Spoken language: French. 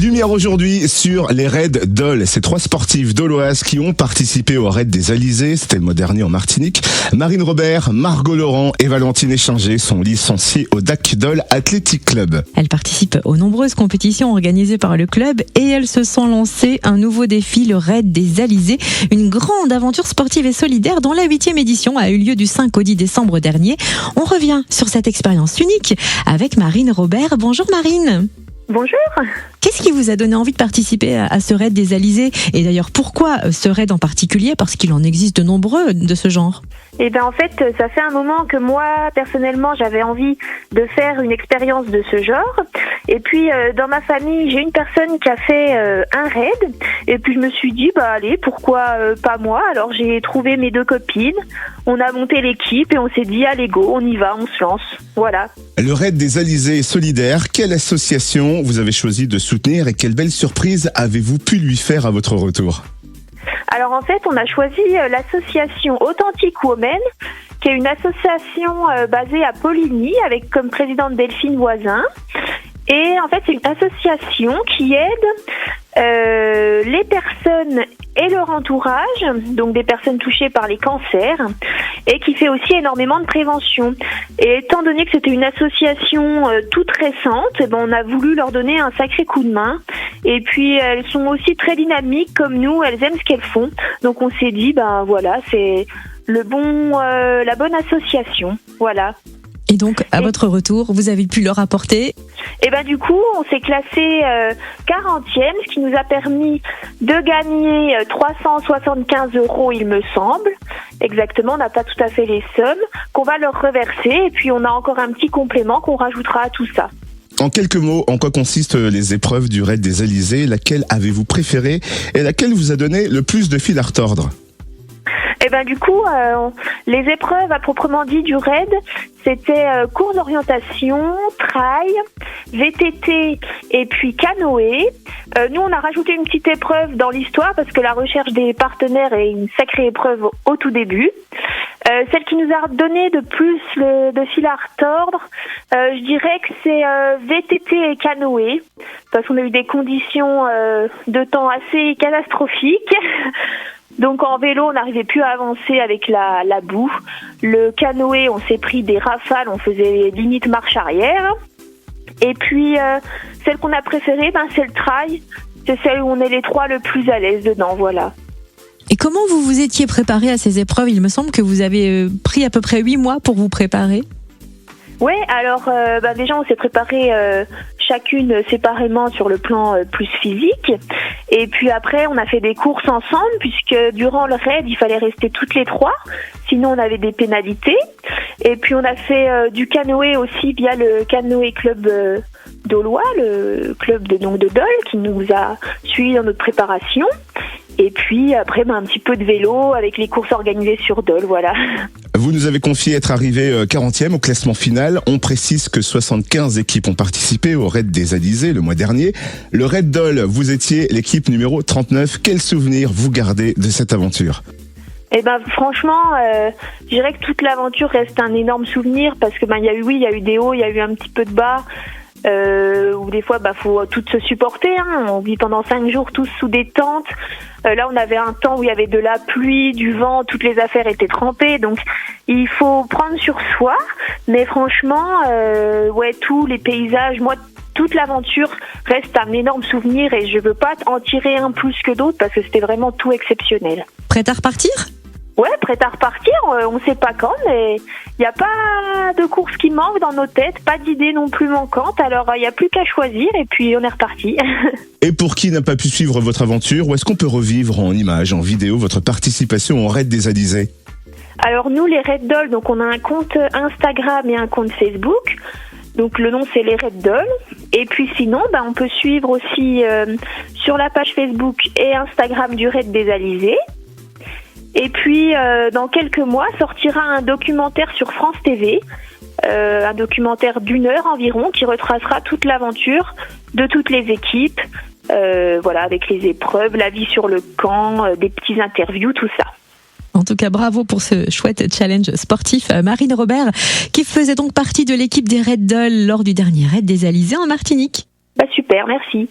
Lumière aujourd'hui sur les raids Dole. Ces 3 sportives doloises qui ont participé au raid des Alizés, c'était le mois dernier en Martinique. Marine Robert, Margot Laurent et Valentine Échinger sont licenciées au DAC Dole Athletic Club. Elles participent aux nombreuses compétitions organisées par le club et elles se sont lancées un nouveau défi, le raid des Alizés. Une grande aventure sportive et solidaire dont la 8e édition a eu lieu du 5 au 10 décembre dernier. On revient sur cette expérience unique avec Marine Robert. Bonjour Marine. Bonjour. Qu'est-ce qui vous a donné envie de participer à ce raid des Alizés? Et d'ailleurs, pourquoi ce raid en particulier? Parce qu'il en existe de nombreux de ce genre. Eh ben en fait, ça fait un moment que moi, personnellement, j'avais envie de faire une expérience de ce genre. Et puis, dans ma famille, j'ai une personne qui a fait un raid. Et puis, je me suis dit, allez, pourquoi pas moi? Alors, j'ai trouvé mes 2 copines. On a monté l'équipe et on s'est dit, allez, go, on y va, on se lance. Voilà. Le raid des Alizés solidaires, quelle association vous avez choisi de soutenir et quelle belle surprise avez-vous pu lui faire à votre retour? Alors en fait, on a choisi l'association Authentic Women, qui est une association basée à Poligny avec comme présidente Delphine Voisin. Et en fait, c'est une association qui aide les personnes et leur entourage, donc des personnes touchées par les cancers, et qui fait aussi énormément de prévention. Et étant donné que c'était une association toute récente, on a voulu leur donner un sacré coup de main. Et puis elles sont aussi très dynamiques comme nous, elles aiment ce qu'elles font. Donc on s'est dit, voilà, c'est la bonne association, voilà. Et donc, à votre retour, vous avez pu leur apporter? Et du coup, on s'est classé 40e, ce qui nous a permis de gagner 375 €, il me semble. Exactement, on n'a pas tout à fait les sommes, qu'on va leur reverser. Et puis, on a encore un petit complément qu'on rajoutera à tout ça. En quelques mots, en quoi consistent les épreuves du raid des Alizés? Laquelle avez-vous préférée et laquelle vous a donné le plus de fil à retordre? Du coup, les épreuves à proprement dit du raid, c'était cours d'orientation, trail, VTT et puis canoë. Nous, on a rajouté une petite épreuve dans l'histoire parce que la recherche des partenaires est une sacrée épreuve au tout début. Celle qui nous a donné de plus de fil à retordre, je dirais que c'est VTT et canoë, parce qu'on a eu des conditions de temps assez catastrophiques. Donc en vélo, on n'arrivait plus à avancer avec la boue. Le canoë, on s'est pris des rafales, on faisait limite marche arrière. Et puis celle qu'on a préférée, c'est le trail. C'est celle où on est les 3 le plus à l'aise dedans, voilà. Et comment vous vous étiez préparé à ces épreuves? Il me semble que vous avez pris à peu près 8 mois pour vous préparer. Oui, alors déjà on s'est préparé chacune séparément sur le plan plus physique. Et puis après, on a fait des courses ensemble puisque durant le raid, il fallait rester toutes les 3. Sinon, on avait des pénalités. Et puis, on a fait du canoë aussi via le canoë club dolois, le club de Dole, qui nous a suivis dans notre préparation. Et puis après, un petit peu de vélo avec les courses organisées sur Dole, voilà. Vous nous avez confié être arrivé 40e au classement final. On précise que 75 équipes ont participé au raid des Alizés le mois dernier. Le raid Dole, vous étiez l'équipe numéro 39. Quel souvenir vous gardez de cette aventure? Franchement, je dirais que toute l'aventure reste un énorme souvenir parce que il y a eu des hauts, il y a eu un petit peu de bas. Où des fois faut toutes se supporter, on vit pendant 5 jours tous sous des tentes. Là on avait un temps où il y avait de la pluie, du vent, toutes les affaires étaient trempées, donc il faut prendre sur soi. Mais franchement tous les paysages, toute l'aventure reste un énorme souvenir et je veux pas en tirer un plus que d'autres parce que c'était vraiment tout exceptionnel. Prête à repartir? Ouais, prête à repartir, on sait pas quand, mais il n'y a pas de course qui manque dans nos têtes, pas d'idées non plus manquantes, alors il n'y a plus qu'à choisir et puis on est reparti. Et pour qui n'a pas pu suivre votre aventure, où est-ce qu'on peut revivre en images, en vidéo, votre participation au raid des Alizés? Alors nous, les Raids Dole, donc on a un compte Instagram et un compte Facebook. Donc le nom c'est les Raids Dole. Et puis sinon, on peut suivre aussi sur la page Facebook et Instagram du raid des Alizés. Et puis, dans quelques mois, sortira un documentaire sur France TV, un documentaire d'1 heure environ, qui retracera toute l'aventure de toutes les équipes, avec les épreuves, la vie sur le camp, des petits interviews, tout ça. En tout cas, bravo pour ce chouette challenge sportif. Marine Robert, qui faisait donc partie de l'équipe des Raids Dole lors du dernier raid des Alizés en Martinique. Super, merci.